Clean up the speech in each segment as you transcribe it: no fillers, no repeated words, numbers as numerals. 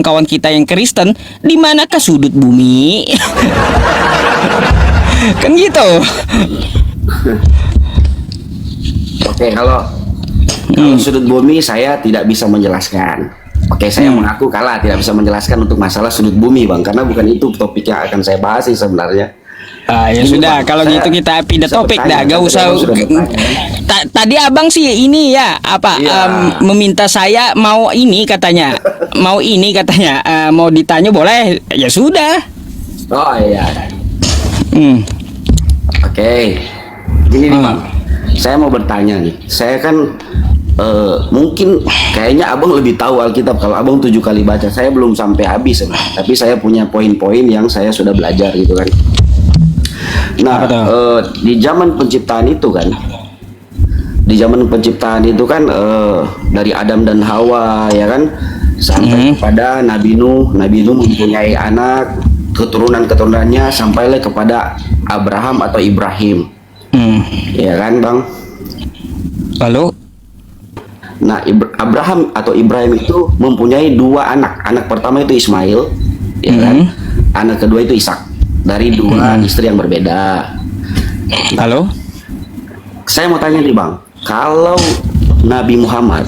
kawan kita yang Kristen, di manakah sudut bumi? Kan gitu. Oke, kalau sudut bumi saya tidak bisa menjelaskan. Oke, saya mengaku kalah tidak bisa menjelaskan untuk masalah sudut bumi, Bang, karena bukan itu topik yang akan saya bahas sih sebenarnya. Ya Ini, sudah, Bang, kalau saya gitu kita pindah bisa topik bertanya, dah, gak tapi usah. Abang sudah bertanya. Tadi abang sih ini ya apa Iya. meminta saya mau ini katanya, mau ditanya boleh, ya sudah. Oh iya. Hmm. Oke. Gini nih, Bang. Saya mau bertanya nih. Saya kan mungkin kayaknya Abang lebih tahu Alkitab kalau Abang 7 kali baca. Saya belum sampai habis, tapi saya punya poin-poin yang saya sudah belajar gitu kan. Nah, di zaman penciptaan itu kan, dari Adam dan Hawa ya kan, sampai kepada Nabi Nuh. Nabi Nuh mempunyai anak, keturunan-keturunannya sampailah kepada Abraham atau Ibrahim. Ya kan, Bang? Lalu Nah, Abraham atau Ibrahim itu mempunyai 2 anak. Anak pertama itu Ismail, ya kan? Anak kedua itu Ishak, dari 2 istri yang berbeda. lalu Saya mau tanya nih, Bang, kalau Nabi Muhammad,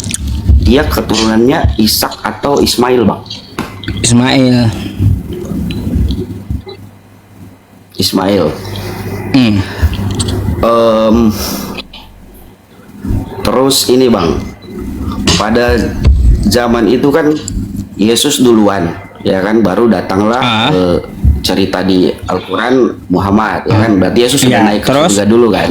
dia keturunannya Ishak atau Ismail, Bang? Ismail. Ismail. Terus ini, Bang, pada zaman itu kan Yesus duluan, ya kan, baru datanglah cerita di Al-Quran Muhammad, ya kan, berarti Yesus sudah naik ke surga dulu kan.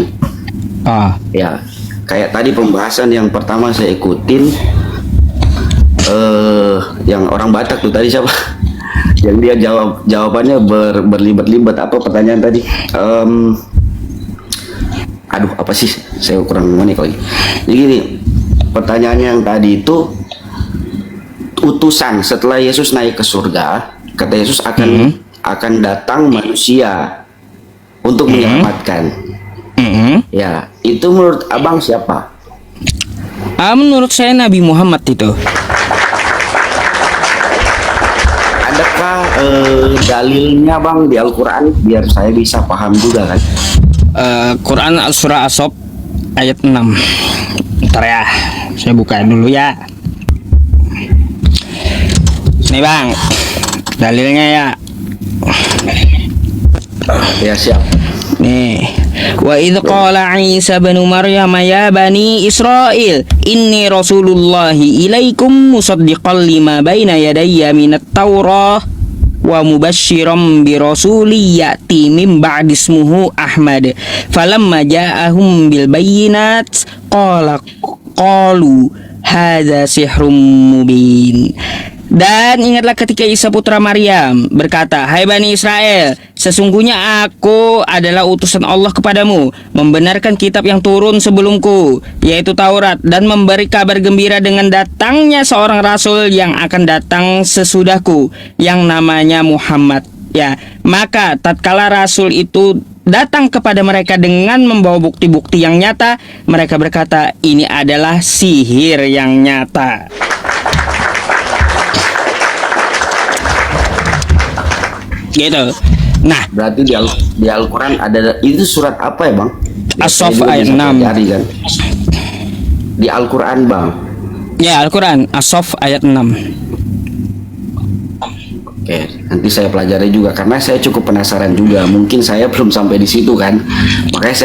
Ya, kayak tadi pembahasan yang pertama saya ikutin, yang orang Batak tuh tadi siapa? Yang dia jawabannya berlibat-libat. Apa pertanyaan tadi? Aduh, apa sih? Saya kurang ngonik lagi. Jadi gini, pertanyaannya yang tadi itu, utusan setelah Yesus naik ke surga, kata Yesus akan datang manusia untuk menyelamatkan. Ya, itu menurut Abang siapa? Menurut saya Nabi Muhammad itu. Adakah dalilnya, Bang, di Al-Quran biar saya bisa paham juga kan? Quran surah As-Saff ayat 6. Bentar ya, saya buka dulu ya. Nih, Bang, dalilnya ya. Ya, siap. Nih, wa idz qala Isa bin Maryam ya bani Israil inni rasulullahi ilaikum musaddiqan lima baina yadayya minat Taurah wa mubasysyiran bi rasuli ya'ti min ba'di ismuhu Ahmad falamma ja'ahum bil bayyinat qalu hadza sihrun mubin. Dan ingatlah ketika Isa putra Maryam berkata, hai Bani Israel, sesungguhnya aku adalah utusan Allah kepadamu, membenarkan kitab yang turun sebelumku, yaitu Taurat, dan memberi kabar gembira dengan datangnya seorang rasul yang akan datang sesudahku, yang namanya Muhammad. Ya, maka tatkala rasul itu datang kepada mereka dengan membawa bukti-bukti yang nyata, mereka berkata, ini adalah sihir yang nyata. Gitu. Nah, berarti di Al-Quran ada, itu surat apa ya, Bang? As-Saff ayat 6. Kan? Di Al-Quran, Bang. Ya, Al-Quran As-Saff ayat 6. Oke, nanti saya pelajari juga karena saya cukup penasaran juga. Mungkin saya belum sampai di situ kan.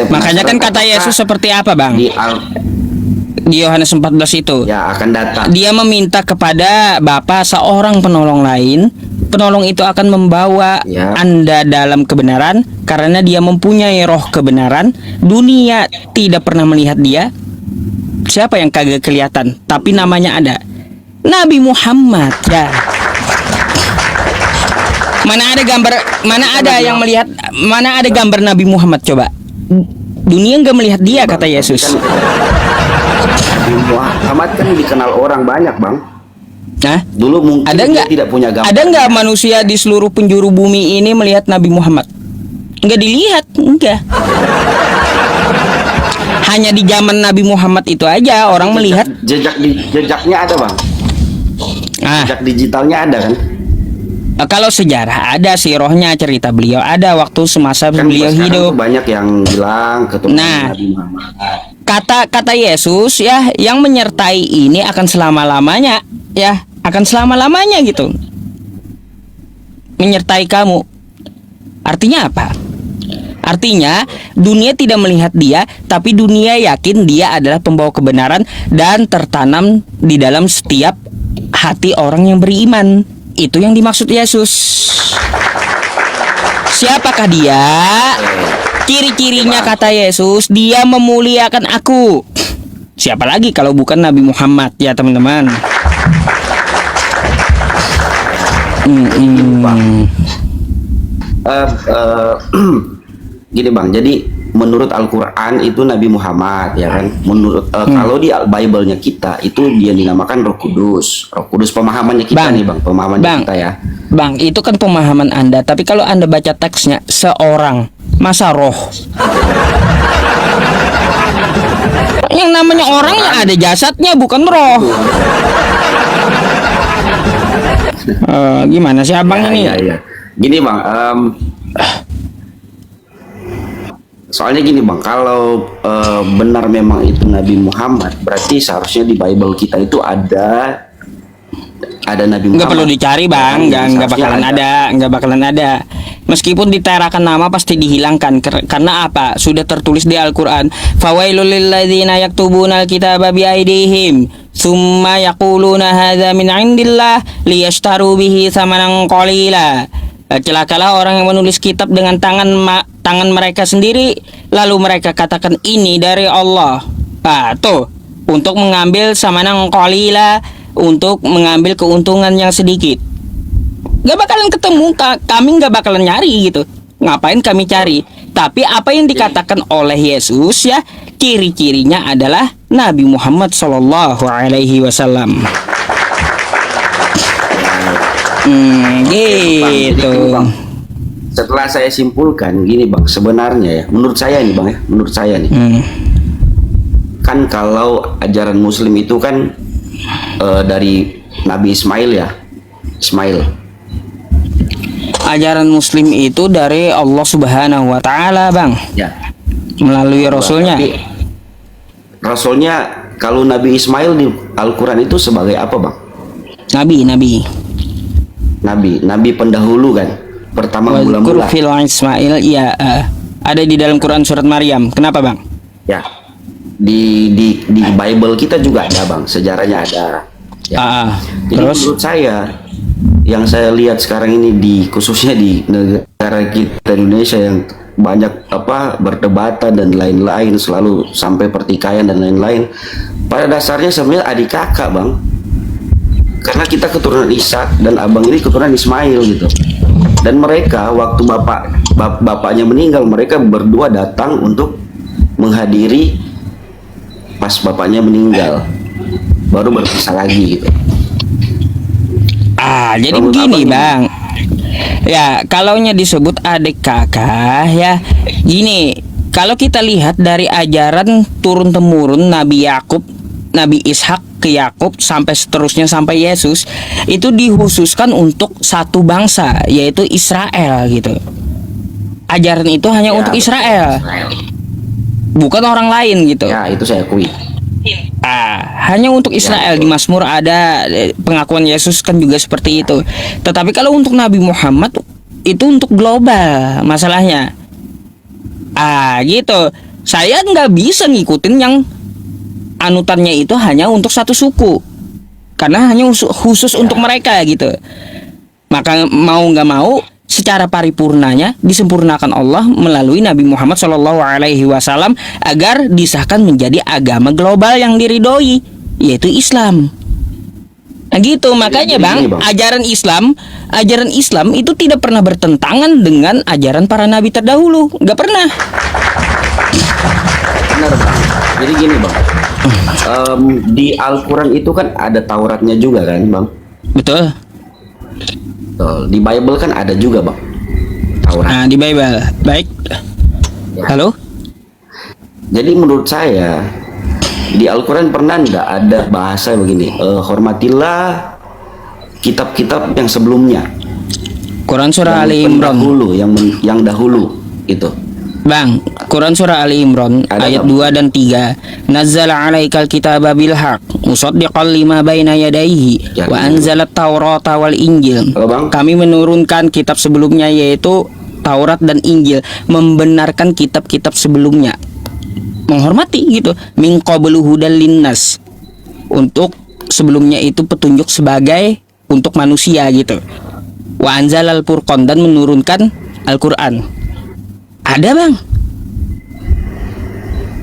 Makanya kan kata Yesus seperti apa, Bang? Di Yohanes 14 itu. Ya, akan datang. Dia meminta kepada Bapa seorang penolong lain. Penolong itu akan membawa Anda dalam kebenaran karena dia mempunyai roh kebenaran. Dunia tidak pernah melihat dia. Siapa yang kagak kelihatan, tapi namanya ada. Nabi Muhammad. Ya. Mana ada gambar, mana ada gambar Nabi Muhammad, coba. Dunia nggak melihat dia, kata Yesus. Nabi Muhammad kan dikenal orang banyak, Bang. Nah, dulu mungkin dia tidak punya gambar. Ada nggak manusia di seluruh penjuru bumi ini melihat Nabi Muhammad? Nggak dilihat, enggak. Hanya di zaman Nabi Muhammad itu aja orang melihat. Jejaknya ada, Bang. Ah, Jejak digitalnya ada kan? kalau sejarah ada sirahnya, cerita beliau ada waktu semasa Kan beliau sekarang hidup. tuh banyak yang bilang keturunan Nah, Nabi Muhammad. kata Yesus ya, yang menyertai ini akan selama-lamanya, ya, akan selama-lamanya gitu. Menyertai kamu. Artinya apa? Artinya dunia tidak melihat dia, tapi dunia yakin dia adalah pembawa kebenaran dan tertanam di dalam setiap hati orang yang beriman. Itu yang dimaksud Yesus. Siapakah dia? Ciri-cirinya kata Yesus, dia memuliakan aku. Siapa lagi kalau bukan Nabi Muhammad ya teman-teman. Gini bang, jadi menurut Al-Quran itu Nabi Muhammad ya kan. Menurut kalau di Bible-nya kita itu dia dinamakan Roh Kudus. Roh Kudus pemahamannya kita nih bang, pemahamannya Bang, kita ya. Bang, itu kan pemahaman Anda. Tapi kalau Anda baca teksnya, seorang, masa roh? Yang namanya orang ya ada jasadnya, bukan roh. Gimana sih abang Ya, ini? ya. Gini bang, soalnya gini bang, kalau benar memang itu Nabi Muhammad, berarti seharusnya di Bible kita itu ada Nabi Muhammad. Nggak perlu dicari bang, nggak bakalan ada, nggak bakalan ada. Meskipun diterakan nama pasti dihilangkan. Karena apa? Sudah tertulis di Al-Quran. Fawailul lilladzina yaktubuna al-kitaba biaidihim summa yaquluna hadza min indillah liyashtaru bihi thamanan qalila. Celakalah orang yang menulis kitab dengan tangan mereka sendiri, lalu mereka katakan ini dari Allah. Tuh, untuk mengambil samanan qalila, untuk mengambil keuntungan yang sedikit. Gak bakalan ketemu, kami gak bakalan nyari gitu. Ngapain kami cari? Tapi apa yang dikatakan oleh Yesus ya, ciri-cirinya adalah Nabi Muhammad Sallallahu Alaihi Wasallam. Gitu. Bang, setelah saya simpulkan gini bang, sebenarnya ya, menurut saya nih bang ya, menurut saya nih, kan kalau ajaran Muslim itu kan dari Nabi Ismail ya, Ismail. Ajaran Muslim itu dari Allah Subhanahu Wa Taala bang, Ya. melalui Rasulnya. Tapi, Rasulnya kalau Nabi Ismail di Al-Quran itu sebagai apa bang? Nabi pendahulu kan, pertama Wadhkur mula-mula. fil Ismail, ya, ada di dalam Quran surat Maryam. Kenapa bang? Ya, di Bible kita juga ada bang, sejarahnya ada. Ya. Jadi Terus? menurut saya, yang saya lihat sekarang ini khususnya di negara kita Indonesia yang banyak berdebatan dan lain-lain, selalu sampai pertikaian dan lain-lain. Pada dasarnya sebenarnya adik kakak bang, karena kita keturunan Ishak dan abang ini keturunan Ismail gitu. Dan mereka waktu bapaknya meninggal, mereka berdua datang untuk menghadiri pas bapaknya meninggal, baru berpisah lagi gitu. Jadi Menurut begini abang bang. Ya, kalaunya disebut adik kakak ya, gini. Kalau kita lihat dari ajaran turun temurun Nabi Yakub, Nabi Ishak ke Yakub sampai seterusnya sampai Yesus, itu dikhususkan untuk satu bangsa, yaitu Israel gitu. Ajaran itu hanya Ya, untuk betul, Israel, bukan orang lain gitu. Ya, itu saya akui. Hanya untuk Israel. Di Mazmur ada pengakuan Yesus kan juga seperti itu. Tetapi kalau untuk Nabi Muhammad itu untuk global masalahnya. Gitu. Saya nggak bisa ngikutin yang anutannya itu hanya untuk satu suku, karena hanya khusus untuk mereka gitu. Maka mau nggak mau, secara paripurnanya disempurnakan Allah melalui Nabi Muhammad SAW agar disahkan menjadi agama global yang diridhoi, yaitu Islam. Nah gitu, makanya bang, ajaran Islam itu tidak pernah bertentangan dengan ajaran para nabi terdahulu, nggak pernah. Benar bang. Jadi gini bang, di Al-Quran itu kan ada Tauratnya juga kan bang. Betul. Di Bible kan ada juga bang, Taurat. Di Bible, baik. Halo. Jadi menurut saya di Al-Quran pernah nggak ada bahasa begini, hormatilah kitab-kitab yang sebelumnya. Quran surah Ali Imran. Yang dahulu itu. Bang, Quran surah Ali Imran Ada ayat nggak? 2 dan 3. Nazzala 'alaikal kitaba bil haq musaddiqan lima baina yadayhi Ya, wa anzalat taurata wal injil. Halo, Bang. Kami menurunkan kitab sebelumnya yaitu Taurat dan Injil, membenarkan kitab-kitab sebelumnya. Menghormati gitu. Min qablu hudal linnas. Untuk sebelumnya itu petunjuk sebagai untuk manusia gitu. Wa anzalal furqan, dan menurunkan Al-Qur'an. Ada, Bang.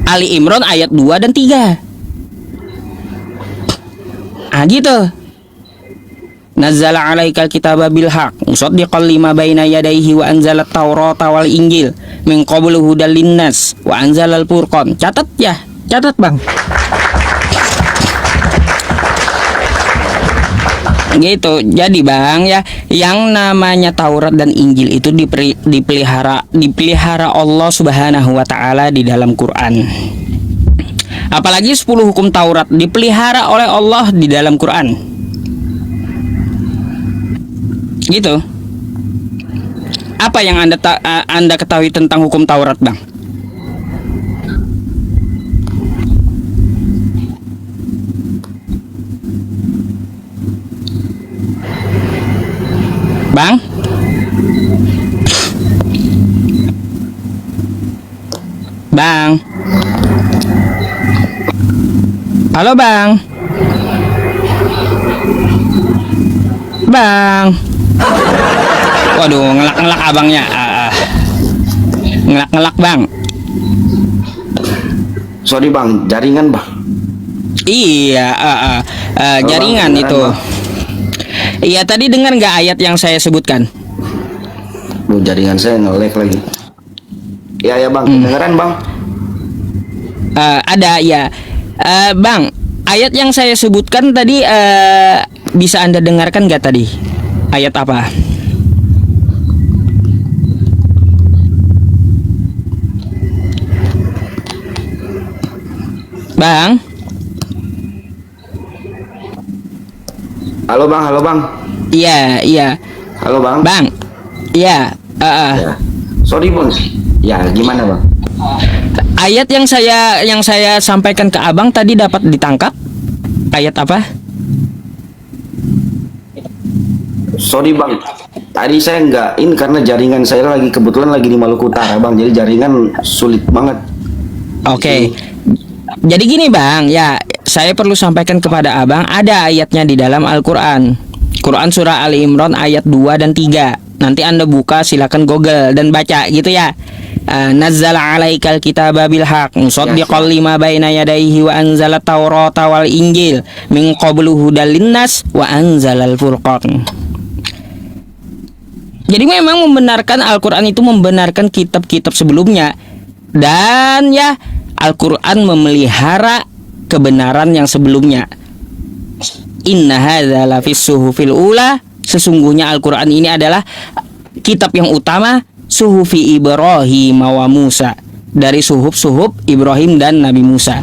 Ali Imran ayat 2 dan 3. Ah gitu. Nazzala 'alaikal kitaba bil haq musaddiqan lima baina yadayhi wa anzalat taurata wal injil min qablu hudal linnas wa anzalal furqan. Catat ya, catat, Bang. Gitu. Jadi, Bang, ya, yang namanya Taurat dan Injil itu dipelihara Allah Subhanahu wa taala di dalam Quran. Apalagi 10 hukum Taurat dipelihara oleh Allah di dalam Quran. Gitu. Apa yang Anda ketahui tentang hukum Taurat, Bang? Bang? Bang? Halo, Bang? Bang? Waduh, ngelak-ngelak abangnya. Ngelak-ngelak, Bang. Sorry, Bang, jaringan, Bang. Iya, jaringan Bang, itu. Bang. Iya, tadi dengar nggak ayat yang saya sebutkan? Jaringan saya nge-lag lagi. Ya Bang, kedengeran, Bang. Ada ya, Bang. Ayat yang saya sebutkan tadi bisa Anda dengarkan nggak tadi? Ayat apa? Bang? Halo, Bang, halo, Bang. Iya, iya. Halo, Bang. Bang. Iya, Ya. Sorry, Bang. Ya, gimana, Bang? ayat yang saya sampaikan ke Abang tadi dapat ditangkap? Ayat apa? Sorry, Bang. Tadi saya nggak ini karena jaringan saya kebetulan lagi di Maluku Utara, Bang. Jadi jaringan sulit banget. Oke. Jadi gini, Bang, ya, saya perlu sampaikan kepada Abang, ada ayatnya di dalam Al-Qur'an. Quran surah Ali Imran ayat 2 dan 3. Nanti Anda buka, silakan Google dan baca gitu ya. Nazzala 'alaikal kitaba bil haq musaddiqan lima baina yadayhi wa anzala taurata wal injil min qablu hudal linnas wa anzalal furqan. Jadi memang membenarkan Al-Qur'an itu membenarkan kitab-kitab sebelumnya, dan ya, Al-Qur'an memelihara kebenaran yang sebelumnya. Inna hadza lafis suhufil ula, sesungguhnya Al-Qur'an ini adalah kitab yang utama, suhufi Ibrahim wa Musa, dari suhuf Ibrahim dan Nabi Musa.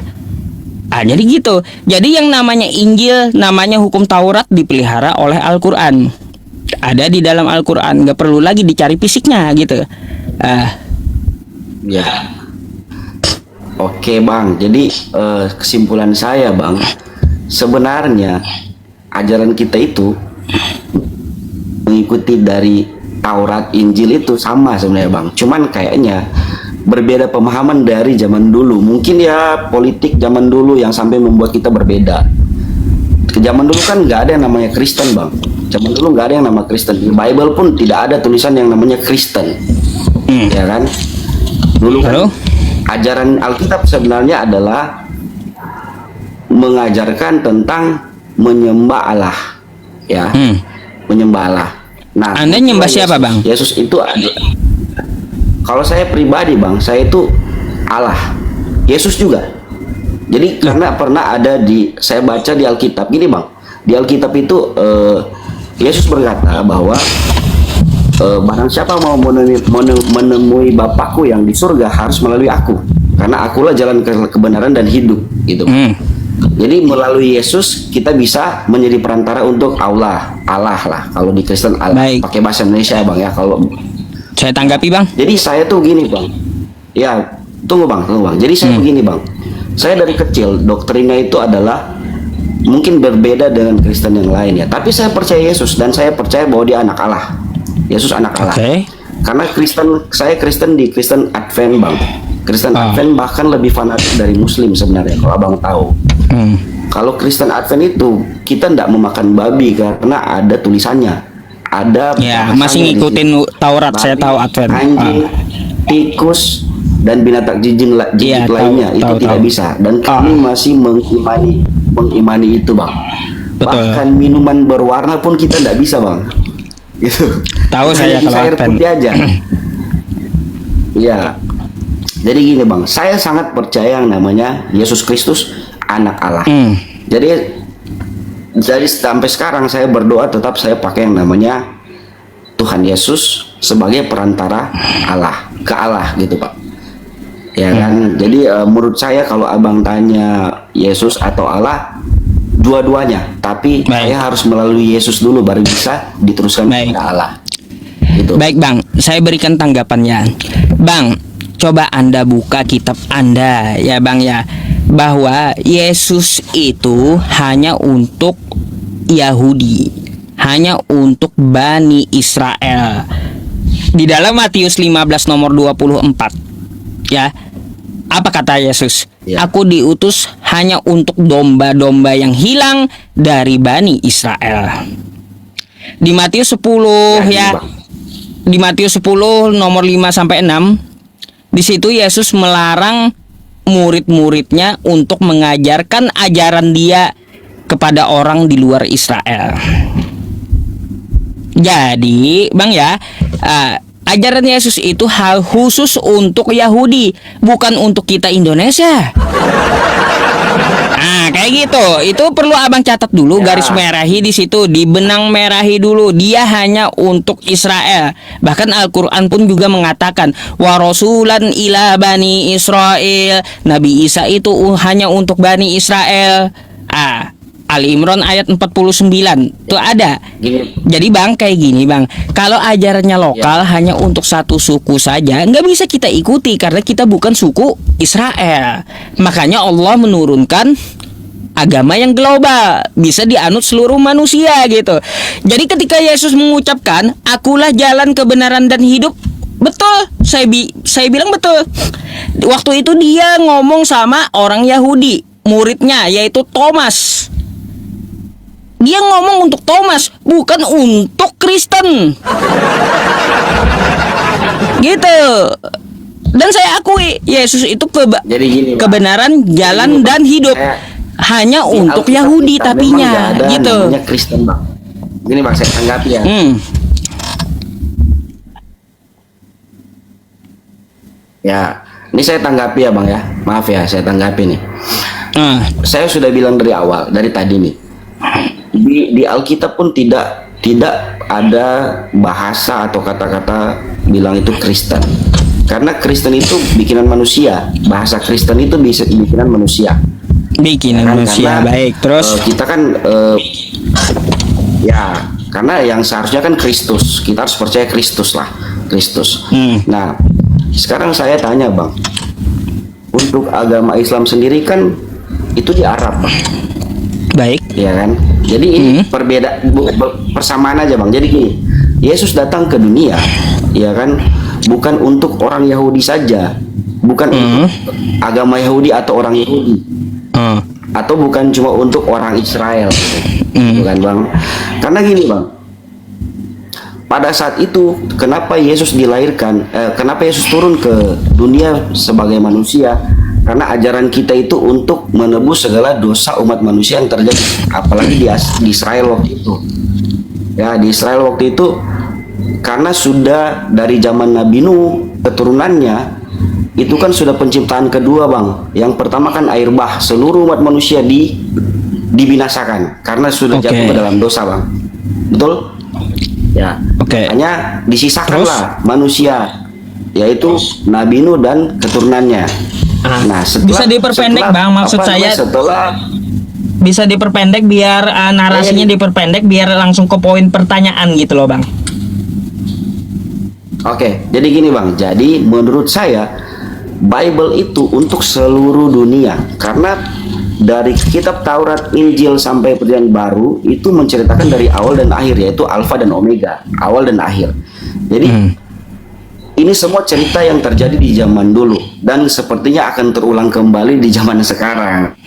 Jadi gitu. Jadi yang namanya Injil, namanya hukum Taurat dipelihara oleh Al-Qur'an. Ada di dalam Al-Qur'an, nggak perlu lagi dicari fisiknya gitu. Ya. Oke, Bang. Jadi kesimpulan saya, Bang, sebenarnya ajaran kita itu mengikuti dari Taurat, Injil itu sama sebenarnya, Bang. Cuman kayaknya berbeda pemahaman dari zaman dulu. Mungkin ya politik zaman dulu yang sampai membuat kita berbeda. Zaman dulu kan nggak ada yang namanya Kristen, Bang. Zaman dulu nggak ada yang nama Kristen. Di Bible pun tidak ada tulisan yang namanya Kristen. Ya kan? Dulu kan ajaran Alkitab sebenarnya adalah mengajarkan tentang menyembah Allah, ya, menyembah Allah. Nah, Anda nyembah siapa, Bang? Yesus itu kalau saya pribadi, Bang, saya itu Allah. Yesus juga. Jadi karena pernah ada saya baca di Alkitab gini, Bang. Di Alkitab itu Yesus berkata bahwa barang siapa mau menemui Bapakku yang di surga harus melalui aku, karena akulah jalan kebenaran dan hidup, gitu. Jadi melalui Yesus kita bisa menjadi perantara untuk Allah lah. Kalau di Kristen Allah. Baik. Pakai bahasa Indonesia ya Bang ya. Kalau Saya tanggapi Bang. jadi saya tuh gini Bang. Ya, tunggu Bang. Jadi saya begini Bang. Saya dari kecil doktrinnya itu adalah mungkin berbeda dengan Kristen yang lain ya. Tapi saya percaya Yesus dan saya percaya bahwa dia anak Allah. Yesus anak Allah. Oke. Karena saya Kristen di Kristen Advent Bang. Kristen Advent bahkan lebih fanatik dari Muslim sebenarnya kalau Abang tahu. Kalau Kristen Advent itu kita tidak memakan babi karena ada tulisannya. Ada Ya, bahasanya masih di ngikutin situ. Taurat, saya Babi, tahu Advent. Anjing, tikus dan binatang jijik Iya, lainnya tahu, itu tahu, tidak tahu. bisa. Dan kami masih mengimani itu Bang. Betul. Bahkan minuman berwarna pun kita tidak bisa Bang. Gitu. Tahu Kita saya hanya bisa kalau air Advent. putih aja. Iya. Jadi gini Bang, saya sangat percaya yang namanya Yesus Kristus anak Allah. Jadi sampai sekarang saya berdoa tetap saya pakai yang namanya Tuhan Yesus sebagai perantara Allah ke Allah gitu Pak. Ya kan. Jadi menurut saya kalau Abang tanya Yesus atau Allah, dua-duanya. Tapi Baik. saya harus melalui Yesus dulu baru bisa diteruskan Baik. kepada Allah. Gitu. Baik Bang, saya berikan tanggapannya. Bang, coba Anda buka kitab Anda ya Bang ya, bahwa Yesus itu hanya untuk Yahudi, hanya untuk Bani Israel. Di dalam Matius 15 nomor 24 ya, apa kata Yesus? Ya. Aku diutus hanya untuk domba-domba yang hilang dari Bani Israel. Di Matius 10 ya, Bang. di Matius 10 nomor 5 sampai 6, di situ Yesus melarang murid-muridnya untuk mengajarkan ajaran dia kepada orang di luar Israel. Jadi, Bang ya, ajaran Yesus itu hal khusus untuk Yahudi, bukan untuk kita Indonesia. Nah, kayak gitu. Itu perlu Abang catat dulu, Ya. garis merahi di situ, dibenang merahi dulu. Dia hanya untuk Israel. Bahkan Al-Qur'an pun juga mengatakan, wa rasulan ila bani Israel. Nabi Isa itu hanya untuk Bani Israel. Ali Imran ayat 49 itu ada. Gini. Jadi Bang, kayak gini Bang, kalau ajarannya lokal hanya untuk satu suku saja, nggak bisa kita ikuti karena kita bukan suku Israel. Makanya Allah menurunkan agama yang global, bisa dianut seluruh manusia gitu. Jadi ketika Yesus mengucapkan, akulah jalan kebenaran dan hidup, betul, saya bilang betul. Waktu itu dia ngomong sama orang Yahudi, muridnya yaitu Thomas. Dia ngomong untuk Thomas, bukan untuk Kristen. Gitu. Dan saya akui Yesus itu Jadi gini, Bang. kebenaran, jalan, Gini, Bang. dan hidup. Saya- Hanya Di untuk Alkitab Yahudi kita tapinya, memang nggak ada gitu. namanya Kristen Bang. Gini Bang, saya tanggapi ya. Ya, ini saya tanggapi ya Bang ya. Maaf ya, saya tanggapi nih. Saya sudah bilang dari awal, dari tadi nih. Di Alkitab pun tidak ada bahasa atau kata-kata bilang itu Kristen. Karena Kristen itu bikinan manusia. Bahasa Kristen itu bisa bikinan manusia. Bikinan Kan, manusia, karena, baik. Terus kita kan ya karena yang seharusnya kan Kristus, kita harus percaya Kristus lah, Kristus. Nah, sekarang saya tanya Bang, untuk agama Islam sendiri kan itu di Arab Bang, baik. ya kan? Jadi ini persamaan aja Bang. Jadi gini, Yesus datang ke dunia, ya kan, bukan untuk orang Yahudi saja, bukan untuk agama Yahudi atau orang Yahudi. Atau bukan cuma untuk orang Israel, bukan Bang? Karena gini Bang, pada saat itu kenapa Yesus dilahirkan? Kenapa Yesus turun ke dunia sebagai manusia? Karena ajaran kita itu untuk menebus segala dosa umat manusia yang terjadi, apalagi di Israel waktu itu. Ya, di Israel waktu itu karena sudah dari zaman Nabi Nuh keturunannya itu kan sudah penciptaan kedua Bang. Yang pertama kan air bah, seluruh umat manusia dibinasakan karena sudah jatuh ke dalam dosa Bang. Betul? Ya. Hanya disisakanlah manusia, yaitu Nabi Nuh dan keturunannya. Nah, bisa diperpendek Bang, maksud saya. Bisa diperpendek biar narasinya diperpendek biar langsung ke poin pertanyaan gitu loh Bang. Oke, jadi gini Bang. Jadi menurut saya Bible itu untuk seluruh dunia, karena dari kitab Taurat, Injil sampai Perjanjian Baru itu menceritakan dari awal dan akhir, yaitu Alfa dan Omega, awal dan akhir. Jadi ini semua cerita yang terjadi di zaman dulu dan sepertinya akan terulang kembali di zaman sekarang.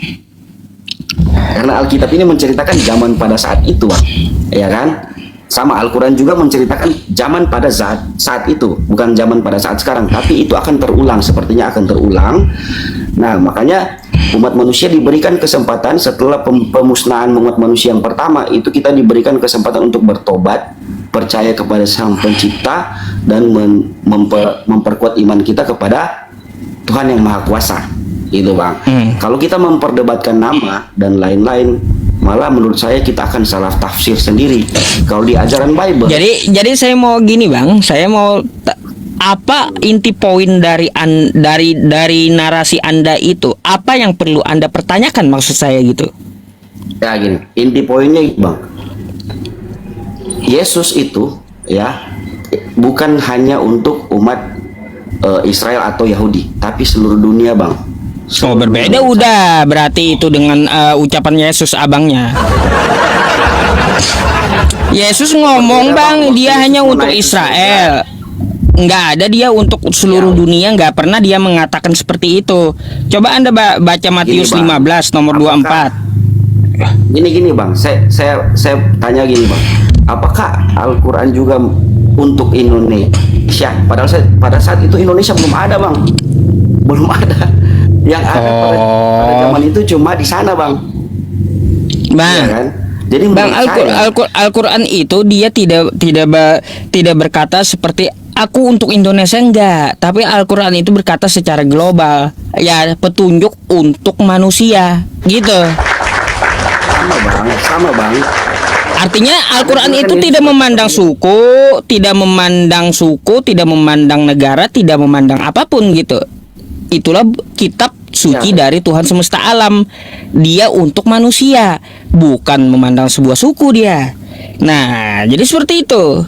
Karena Alkitab ini menceritakan zaman pada saat itu, ya kan? Sama Al-Quran juga menceritakan zaman pada saat itu, bukan zaman pada saat sekarang, tapi itu akan terulang, sepertinya akan terulang. Nah, makanya umat manusia diberikan kesempatan setelah pemusnahan umat manusia yang pertama, itu kita diberikan kesempatan untuk bertobat, percaya kepada Sang Pencipta, dan memperkuat iman kita kepada Tuhan yang Maha Kuasa. Itu Bang. Kalau kita memperdebatkan nama dan lain-lain, malah menurut saya kita akan salah tafsir sendiri kalau di ajaran Bible. Jadi saya mau gini Bang, saya mau apa inti poin dari narasi Anda itu? Apa yang perlu Anda pertanyakan, maksud saya gitu? Ya gini, inti poinnya Bang, Yesus itu ya bukan hanya untuk umat Israel atau Yahudi, tapi seluruh dunia Bang. Oh, berbeda udah berarti itu dengan ucapan Yesus abangnya. Yesus ngomong Bang, dia hanya untuk Israel. Nggak ada dia untuk seluruh dunia, nggak pernah dia mengatakan seperti itu. Coba Anda baca Matius 15 nomor 24. Gini Bang, saya tanya gini Bang, apakah Al-Quran juga untuk Indonesia? Padahal pada saat itu Indonesia belum ada Bang, belum ada. Yang ada pada zaman itu cuma di sana Bang. Bang, ya kan? Jadi Bang, Al-Quran itu dia tidak berkata seperti aku untuk Indonesia, enggak, tapi Al-Quran itu berkata secara global, ya petunjuk untuk manusia gitu. Sama bang. Artinya Al-Quran itu tidak memandang suku, tidak memandang negara, tidak memandang apapun gitu. Itulah kitab suci dari Tuhan semesta alam. Dia untuk manusia, bukan memandang sebuah suku dia. Nah, jadi seperti itu.